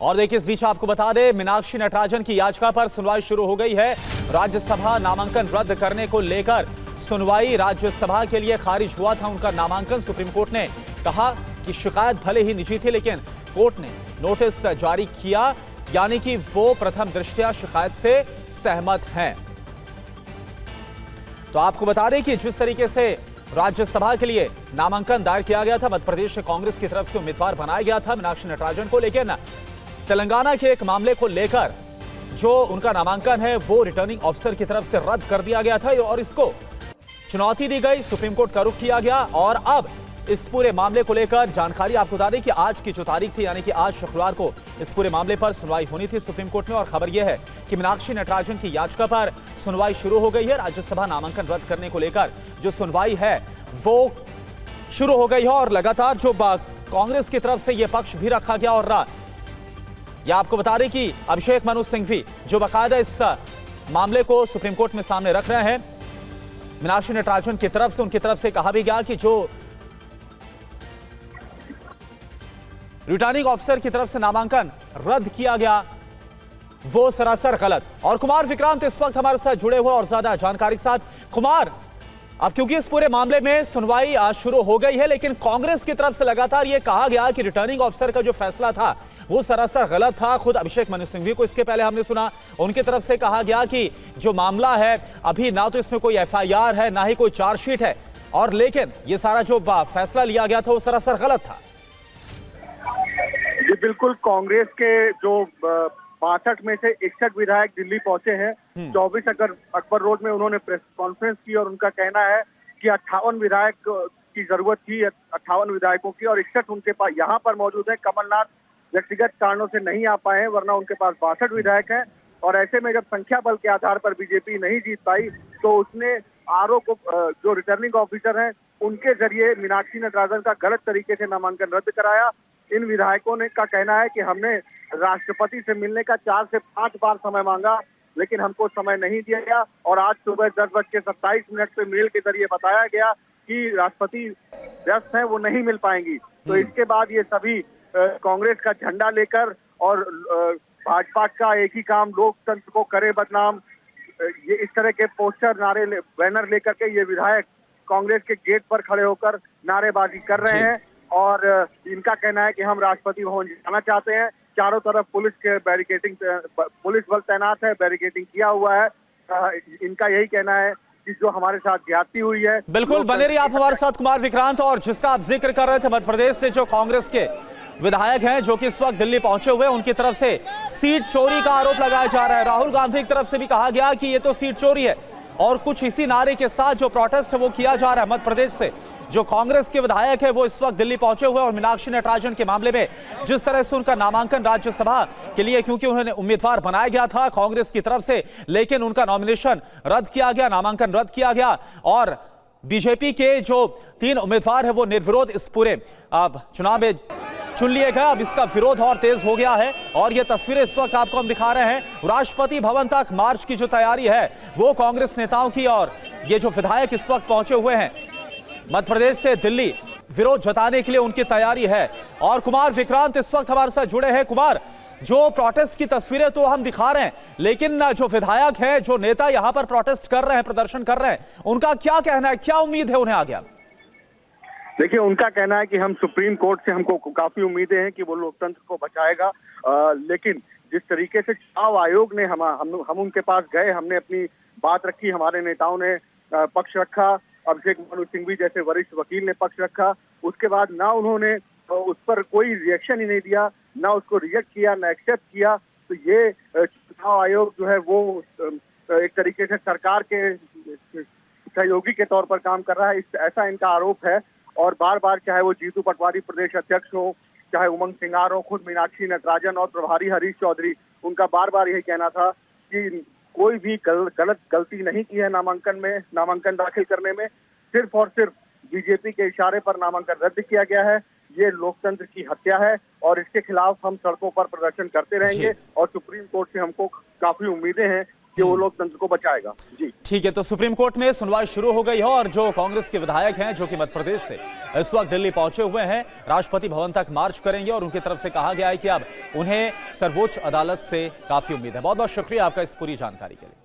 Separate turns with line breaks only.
और देखिए, इस बीच आपको बता दें, मीनाक्षी नटराजन की याचिका पर सुनवाई शुरू हो गई है। राज्यसभा नामांकन रद्द करने को लेकर सुनवाई राज्यसभा के लिए खारिज हुआ था उनका नामांकन। सुप्रीम कोर्ट ने कहा कि शिकायत भले ही निजी थी, लेकिन कोर्ट ने नोटिस जारी किया, यानी कि वो प्रथम दृष्टया शिकायत से सहमत हैं। तो आपको बता दें कि जिस तरीके से राज्यसभा के लिए नामांकन दायर किया गया था, मध्य प्रदेश से कांग्रेस की तरफ से उम्मीदवार बनाया गया था मीनाक्षी नटराजन को, लेकिन तेलंगाना के एक मामले को लेकर जो उनका नामांकन है वो रिटर्निंग ऑफिसर की तरफ से रद्द कर दिया गया था और इसको चुनौती दी गई। सुप्रीम कोर्ट का रुख किया गया और अब इस पूरे मामले को लेकर जानकारी आपको बता दें कि आज की जो तारीख थी, यानी कि आज शुक्रवार को इस पूरे मामले पर सुनवाई होनी थी सुप्रीम कोर्ट में। और खबर यह है कि मीनाक्षी नटराजन की याचिका पर सुनवाई शुरू हो गई है। राज्यसभा नामांकन रद्द करने को लेकर जो सुनवाई है वो शुरू हो गई है और लगातार जो कांग्रेस की तरफ से यह पक्ष भी रखा गया। और यह आपको बता दें कि अभिषेक मनु सिंघवी जो बाकायदा इस मामले को सुप्रीम कोर्ट में सामने रख रहे हैं मीनाक्षी नटराजन की तरफ से, उनकी तरफ से कहा भी गया कि जो रिटर्निंग ऑफिसर की तरफ से नामांकन रद्द किया गया वो सरासर गलत। और कुमार विक्रांत इस वक्त हमारे साथ जुड़े हुए और ज्यादा जानकारी के साथ। कुमार, अब क्योंकि इस पूरे मामले में सुनवाई आज शुरू हो गई है, लेकिन कांग्रेस की तरफ से लगातार यह कहा गया कि रिटर्निंग ऑफिसर का जो फैसला था वो सरासर गलत था। खुद अभिषेक मनु सिंघवी को इसके पहले हमने सुना, उनकी तरफ से कहा गया कि जो मामला है अभी ना तो इसमें कोई एफआईआर है ना ही कोई चार्जशीट है, और लेकिन ये सारा जो फैसला लिया गया था वो सरासर गलत था।
जी बिल्कुल, कांग्रेस के जो 62 में से 61 विधायक दिल्ली पहुंचे हैं। 24 अकबर रोड में उन्होंने प्रेस कॉन्फ्रेंस की और उनका कहना है कि 58 विधायक की जरूरत थी, 58 विधायकों की, और 61 उनके पास यहाँ पर मौजूद है। कमलनाथ व्यक्तिगत कारणों से नहीं आ पाए हैं, वरना उनके पास 62 विधायक हैं। और ऐसे में जब संख्या बल के आधार पर बीजेपी नहीं जीत पाई तो उसने आरओ को, जो रिटर्निंग ऑफिसर हैं, उनके जरिए मीनाक्षी नटराजन का गलत तरीके से नामांकन रद्द कराया। इन विधायकों ने का कहना है कि हमने राष्ट्रपति से मिलने का 4 से 5 बार समय मांगा, लेकिन हमको समय नहीं दिया गया। और आज सुबह 10:27 पे मेल के जरिए बताया गया कि राष्ट्रपति व्यस्त हैं, वो नहीं मिल पाएंगी। तो इसके बाद ये सभी कांग्रेस का झंडा लेकर और भाजपा का एक ही काम, लोकतंत्र को करे बदनाम, ये इस तरह के पोस्टर, नारे, बैनर लेकर के ये विधायक कांग्रेस के गेट पर खड़े होकर नारेबाजी कर रहे हैं। और इनका कहना है कि हम राष्ट्रपति भवन जाना चाहते हैं। चारों तरफ पुलिस के बैरिकेडिंग, पुलिस बल तैनात है, बैरिकेडिंग किया हुआ है। इनका यही कहना है कि जो हमारे साथ ज्यादती हुई है।
बिल्कुल बने रहिए आप हमारे साथ कुमार विक्रांत। और जिसका आप जिक्र कर रहे थे, मध्य प्रदेश से जो कांग्रेस के विधायक हैं जो कि इस वक्त दिल्ली पहुंचे हुए, उनकी तरफ से सीट चोरी का आरोप लगाया जा रहा है। राहुल गांधी की तरफ से भी कहा गया कि ये तो सीट चोरी है, और कुछ इसी नारे के साथ जो प्रोटेस्ट है वो किया जा रहा है। मध्य प्रदेश से जो कांग्रेस के विधायक है वो इस वक्त दिल्ली पहुंचे हुए और मीनाक्षी नटराजन के मामले में जिस तरह से उनका नामांकन राज्यसभा के लिए, क्योंकि उन्होंने उम्मीदवार बनाया गया था कांग्रेस की तरफ से, लेकिन उनका नॉमिनेशन रद्द किया गया, नामांकन रद्द किया गया, और बीजेपी के जो 3 उम्मीदवार है वो निर्विरोध इस पूरे चुनाव में चुन लिए गए। अब इसका विरोध और तेज हो गया है और ये तस्वीरें इस वक्त आपको हम दिखा रहे हैं। राष्ट्रपति भवन तक मार्च की जो तैयारी है वो कांग्रेस नेताओं की, और ये जो विधायक इस वक्त पहुंचे हुए हैं मध्य प्रदेश से दिल्ली, विरोध जताने के लिए उनकी तैयारी है। और कुमार विक्रांत इस वक्त हमारे साथ जुड़े हैं। कुमार, जो प्रोटेस्ट की तस्वीरें तो हम दिखा रहे हैं, लेकिन जो विधायक हैं, जो नेता यहां पर प्रोटेस्ट कर रहे हैं, प्रदर्शन कर रहे हैं, उनका क्या कहना है, क्या उम्मीद है उन्हें आगे?
देखिए, उनका कहना है कि हम सुप्रीम कोर्ट से, हमको काफी उम्मीदें हैं कि वो लोकतंत्र को बचाएगा। लेकिन जिस तरीके से चुनाव आयोग ने हम उनके पास गए, हमने अपनी बात रखी, हमारे नेताओं ने पक्ष रखा, अभिषेक मनु सिंघवी जैसे वरिष्ठ वकील ने पक्ष रखा, उसके बाद ना उन्होंने उस पर कोई रिएक्शन ही नहीं दिया, ना उसको रिजेक्ट किया, ना एक्सेप्ट किया। तो ये चुनाव आयोग जो है वो एक तरीके से सरकार के सहयोगी के तौर पर काम कर रहा है, ऐसा इनका आरोप है। और बार बार, चाहे वो जीतू पटवारी प्रदेश अध्यक्ष हो, चाहे उमंग सिंगार हो, खुद मीनाक्षी नटराजन और प्रभारी हरीश चौधरी, उनका बार बार यही कहना था कि कोई भी गलती नहीं की है नामांकन दाखिल करने में, सिर्फ और सिर्फ बीजेपी के इशारे पर नामांकन रद्द किया गया है। ये लोकतंत्र की हत्या है और इसके खिलाफ हम सड़कों पर प्रदर्शन करते रहेंगे। और सुप्रीम कोर्ट से हमको काफी उम्मीदें हैं कि वो लोकतंत्र को बचाएगा। जी
ठीक है, तो सुप्रीम कोर्ट में सुनवाई शुरू हो गई है और जो कांग्रेस के विधायक हैं जो कि मध्य प्रदेश से इस वक्त दिल्ली पहुंचे हुए हैं, राष्ट्रपति भवन तक मार्च करेंगे और उनकी तरफ से कहा गया है कि अब उन्हें सर्वोच्च अदालत से काफी उम्मीद है। बहुत बहुत शुक्रिया आपका इस पूरी जानकारी के लिए।